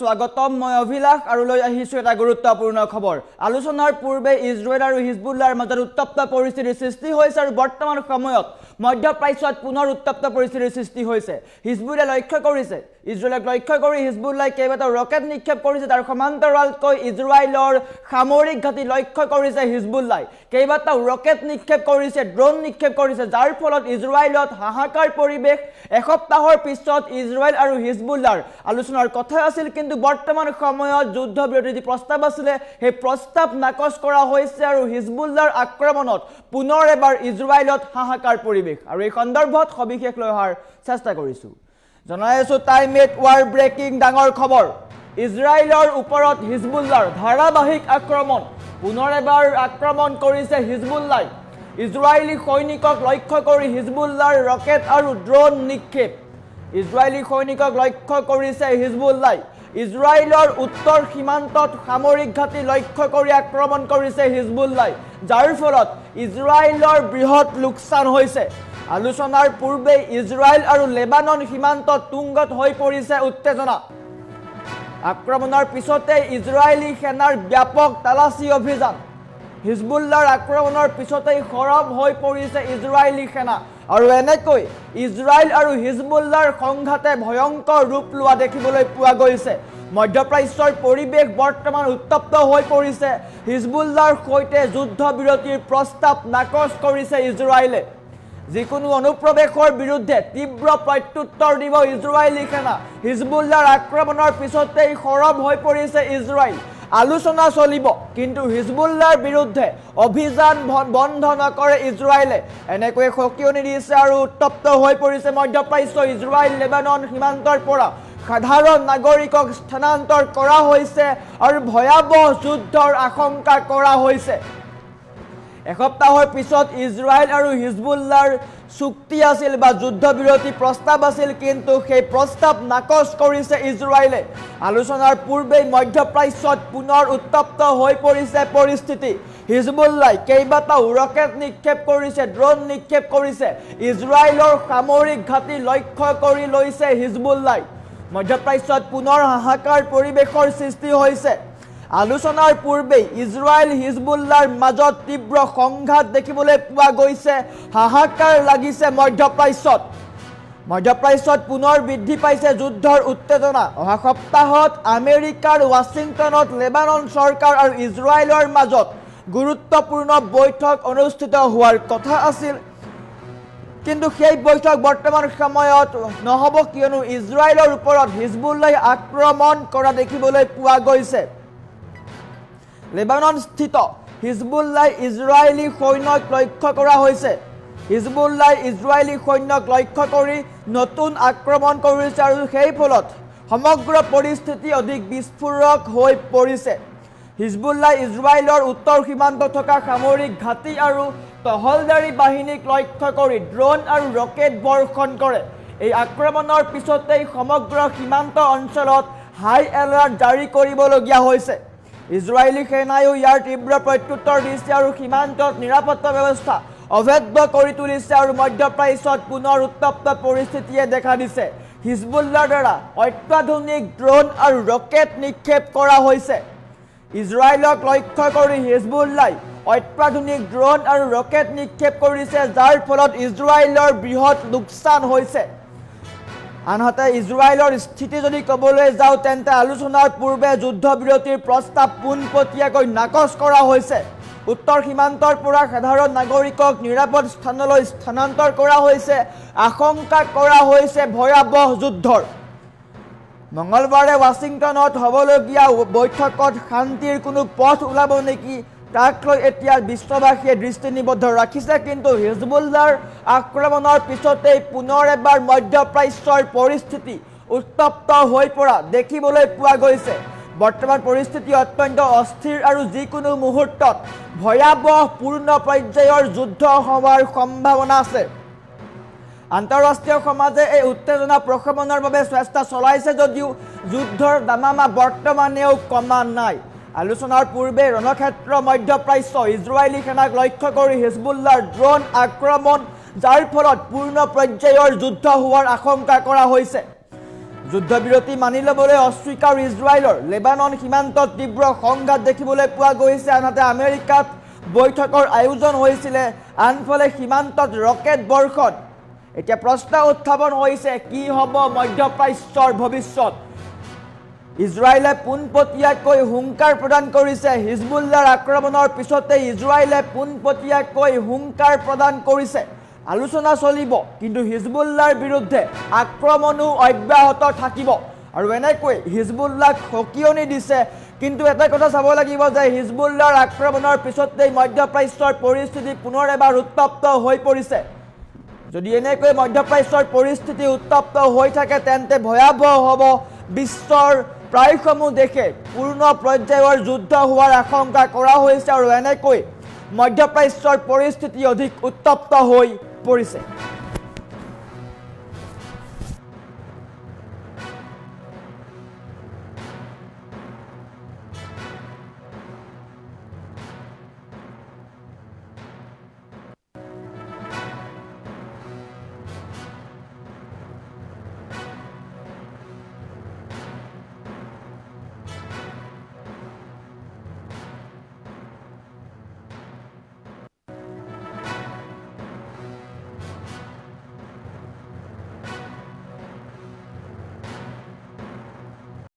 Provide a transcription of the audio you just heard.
স্বাগতম মই অভিলাষ আৰু লৈ আহিছো এটা গুৰুত্বপূৰ্ণ খবৰ আলোচনাৰ পূৰ্বে ইজৰাইল আৰু হিজবুল্লাহৰ মাজত উত্তপ্ত পৰিস্থিতিৰ সৃষ্টি হৈছে আৰু বৰ্তমান সময়ত মধ্যপ্ৰাচ্যত পুনৰ উত্তপ্ত পৰিস্থিতিৰ সৃষ্টি হৈছে হিজবুল্লাহ লক্ষ্য কৰিছে ইজৰাইলক লক্ষ্য কৰি হিজবুল্লাহ কেইবাটাও ৰকেট নিক্ষেপ কৰিছে তাৰ সমান্তৰালকৈ ইজৰাইলৰ সামৰিক ঘাটি লক্ষ্য কৰিছে হিজবুল্লাহ কেইবাটাও ৰকেট নিক্ষেপ কৰিছে ড্ৰোন নিক্ষেপ কৰিছে যাৰ ফলত ইজৰাইলত হাহাকাৰ পৰিবেশ এসপ্তাহৰ পিছত ইজৰাইল আৰু হিজবুল্লাহৰ আলোচনাৰ কথা আছিল কিন্তু বৰ্তমান সময়ত যুদ্ধবিৰতিৰ প্ৰস্তাৱ আছিল সেই প্ৰস্তাৱ নাকচ কৰা হৈছে আৰু হিজবুল্লাহৰ আক্ৰমণত পুনৰ এবাৰ ইজৰাইলত হাহাকাৰ পৰিবেশ আৰু এই সন্দৰ্ভত সবিশেষ লৈ অহাৰ চেষ্টা কৰিছো জনাইছো টাইমেট ৱাৰ ব্ৰেকিং ডাঙৰ খবৰ ইজৰাইলৰ ওপৰত হিজবুল্লাহৰ ধাৰাবাহিক আক্ৰমণ পুনৰ এবাৰ আক্ৰমণ কৰিছে হিজবুল্লাহ ইজৰাইলী সৈনিকক লক্ষ্য কৰি হিজবুল্লাহৰ ৰকেট আৰু ড্ৰোন নিক্ষেপ ইজৰাইলী সৈনিকক লক্ষ্য কৰিছে হিজবুল্লাহ ইজৰাইলৰ উত্তৰ সীমান্তত সামৰিক ঘাটি লক্ষ্য কৰি আক্ৰমণ কৰিছে হিজবুল্লাহ যাৰ ফলত ইজৰাইলৰ বৃহৎ লোকচান হৈছে আলোচনাৰ পূৰ্বে ইজৰাইল আৰু লেবানন সীমান্তত তুংগত হৈ পৰিছে উত্তেজনা আক্ৰমণৰ পিছতে ইজৰাইলী সেনাৰ ব্যাপক তালাচী অভিযান হিজবুল্লাহৰ আক্ৰমণৰ পিছতেই খৰব হৈ পৰিছে ইজৰাইলী সেনা আৰু এনেকৈ ইজৰাইল আৰু হিজবুল্লাহৰ সংঘাতে ভয়ংকৰ ৰূপ লোৱা দেখিবলৈ পোৱা গৈছে মধ্যপ্ৰাচ্যৰ পৰিৱেশ বৰ্তমান উত্তপ্ত হৈ পৰিছে হিজবুল্লাহৰ সৈতে যুদ্ধবিৰতিৰ প্ৰস্তাৱ নাকচ কৰিছে ইজৰাইলে যিকোনো অনুপ্ৰৱেশৰ বিৰুদ্ধে তীব্ৰ প্ৰত্যুত্তৰ দিব ইজৰাইলী সেনা হিজবুল্লাহৰ আক্ৰমণৰ পিছতেই খৰব হৈ পৰিছে ইজৰাইল আলোচনা চলিব কিন্তু হিজবুল্লাহৰ বিৰুদ্ধে অভিযান বন্ধ নকৰে ইজৰাইলে এনেকৈ সকিয়নি দিছে আৰু উত্তপ্ত হৈ পৰিছে মধ্যপ্ৰাচ্য ইজৰাইল লেবানন সীমান্তৰ পৰা সাধাৰণ নাগৰিকক স্থানান্তৰ কৰা হৈছে আৰু ভয়াৱহ যুদ্ধৰ আশংকা কৰা হৈছে এসপ্তাহৰ পিছত ইজৰাইল আৰু হিজবুল্লাহৰ চুক্তি আছিল বা যুদ্ধবিৰতি প্ৰস্তাৱ আছিল কিন্তু সেই প্ৰস্তাৱ নাকচ কৰিছে ইজৰাইলে আলোচনাৰ পূৰ্বে মধ্যপ্ৰাচ্যত পুনৰ উত্তপ্ত হৈ পৰিছে পৰিস্থিতি হিজবুল্লাহ কেইবাটাও ৰকেট নিক্ষেপ কৰিছে ড্ৰোন নিক্ষেপ কৰিছে ইজৰাইলৰ সামৰিক ঘাটি লক্ষ্য কৰি লৈছে হিজবুল্লাহ মধ্যপ্ৰাচ্যত পুনৰ হাহাকাৰ পৰিৱেশৰ সৃষ্টি হৈছে আলোচনাৰ পূৰ্বে ইজৰাইল হিজবুল্লাহৰ মাজত তীব্ৰ সংঘাত দেখিবলৈ পোৱা গৈছে হাহাকাৰ লাগিছে মধ্যপ্ৰাচ্যত পুনৰ বৃদ্ধি পাইছে যুদ্ধৰ উত্তেজনা অহা সপ্তাহত আমেৰিকাৰ ৱাশ্বিংটনত লেবানন চৰকাৰ আৰু ইজৰাইলৰ মাজত গুৰুত্বপূৰ্ণ বৈঠক অনুষ্ঠিত হোৱাৰ কথা আছিল কিন্তু সেই বৈঠক বৰ্তমান সময়ত নহব কিয়নো ইজৰাইলৰ ওপৰত হিজবুল্লাহ আক্ৰমণ কৰা দেখিবলৈ পোৱা গৈছে লেবানন স্থিত হিজবুল্লাহ ইজৰাইলী সৈন্যক লক্ষ্য কৰা হৈছে হিজবুল্লাহ ইজৰাইলী সৈন্যক লক্ষ্য কৰি নতুন আক্ৰমণ কৰিছে আৰু সেই ফলত সমগ্ৰ পৰিস্থিতি অধিক বিস্ফোৰক হৈ পৰিছে হিজবুল্লাহ ইজৰাইলৰ উত্তৰ সীমান্তত থকা সামৰিক ঘাটি আৰু টহলদাৰী বাহিনীক লক্ষ্য কৰি ড্ৰোন আৰু ৰকেট বৰ্ষণ কৰে এই আক্ৰমণৰ পিছতেই সমগ্ৰ সীমান্ত অঞ্চলত হাই এলাৰ্ট জাৰি কৰিবলগীয়া হৈছে ইজৰাইলী সেনায়ো ইয়াৰ তীব্ৰ প্ৰত্যুত্তৰ দিছে আৰু সীমান্তত নিৰাপত্তা ব্যৱস্থা অভেদ্য কৰি তুলিছে আৰু মধ্যপ্ৰাচ্যত পুনৰ উত্তপ্ত পৰিস্থিতিয়ে দেখা দিছে হিজবুল্লাহৰ দ্বাৰা অত্যাধুনিক ড্ৰোন আৰু ৰকেট নিক্ষেপ কৰা হৈছে ইজৰাইলক লক্ষ্য কৰি হিজবুল্লাহ অত্যাধুনিক ড্ৰোন আৰু ৰকেট নিক্ষেপ কৰিছে যাৰ ফলত ইজৰাইলৰ বৃহৎ লোকচান হৈছে আনহাতে ইজৰাইলৰ স্থিতি যদি ক'বলৈ যাওঁ তেন্তে আলোচনাৰ পূৰ্বে যুদ্ধবিৰতিৰ প্ৰস্তাৱ পোনপটীয়াকৈ নাকচ কৰা হৈছে উত্তৰ সীমান্তৰ পৰা সাধাৰণ নাগৰিকক নিৰাপদ স্থানলৈ স্থানান্তৰ কৰা হৈছে আশংকা কৰা হৈছে ভয়াৱহ যুদ্ধৰ মঙলবাৰে ৱাশ্বিংটনত হ'বলগীয়া বৈঠকত শান্তিৰ কোনো পথ ওলাব নেকি তাক লৈ এতিয়া বিশ্ববাসীয়ে দৃষ্টি নিবদ্ধ ৰাখিছে কিন্তু হিজবুল্লাহৰ আক্ৰমণৰ পিছতেই পুনৰ এবাৰ মধ্যপ্ৰাচ্যৰ পৰিস্থিতি উত্তপ্ত হৈ পৰা দেখিবলৈ পোৱা গৈছে বৰ্তমান পৰিস্থিতি অত্যন্ত অস্থিৰ আৰু যিকোনো মুহূৰ্তত ভয়াৱহ পূৰ্ণ পৰ্যায়ৰ যুদ্ধ হোৱাৰ সম্ভাৱনা আছে আন্তঃৰাষ্ট্ৰীয় সমাজে এই উত্তেজনা প্ৰশমনৰ বাবে চেষ্টা চলাইছে যদিও যুদ্ধৰ দামামা বৰ্তমানেও কমা নাই আলোচনাৰ পূৰ্বে ৰণক্ষেত্ৰ মধ্যপ্ৰাচ্য ইজৰাইলী সেনাক লক্ষ্য কৰি হিজবুল্লাহৰ ড্ৰোন আক্ৰমণ যাৰ ফলত পূৰ্ণ পৰ্যায়ৰ যুদ্ধ হোৱাৰ আশংকা কৰা হৈছে যুদ্ধবিৰতি মানি ল'বলৈ অস্বীকাৰ ইজৰাইলৰ লেবানন সীমান্তত তীব্ৰ সংঘাত দেখিবলৈ পোৱা গৈছে আনহাতে আমেৰিকাত বৈঠকৰ আয়োজন হৈছিলে আনফালে সীমান্তত ৰকেট বৰ্ষণ এতিয়া প্ৰশ্ন উত্থাপন হৈছে কি হ'ব মধ্যপ্ৰাচ্যৰ ভৱিষ্যত ইজৰাইলে পোনপটীয়াকৈ হুংকাৰ প্ৰদান কৰিছে হিজবুল্লাৰ আক্ৰমণৰ পিছতে ইজৰাইলে পোনপটীয়াকৈ হুংকাৰ প্ৰদান কৰিছে আলোচনা চলিব কিন্তু হিজবুল্লাৰ বিৰুদ্ধে আক্ৰমণো অব্যাহত থাকিব আৰু এনেকৈ হিজবুল্লাক সকিয়নি দিছে কিন্তু এটা কথা চাব লাগিব যে হিজবুল্লাৰ আক্ৰমণৰ পিছতেই মধ্যপ্ৰাচ্যৰ পৰিস্থিতি পুনৰ এবাৰ উত্তপ্ত হৈ পৰিছে যদি এনেকৈ মধ্যপ্ৰাচ্যৰ পৰিস্থিতি উত্তপ্ত হৈ থাকে তেন্তে ভয়াৱহ হ'ব বিশ্বৰ প্ৰায়সমূহ দেশে পূৰ্ণ পৰ্যায়ৰ যুদ্ধ হোৱাৰ আশংকা কৰা হৈছে আৰু এনেকৈ মধ্যপ্ৰাচ্যৰ পৰিস্থিতি অধিক উত্তপ্ত হৈ পৰিছে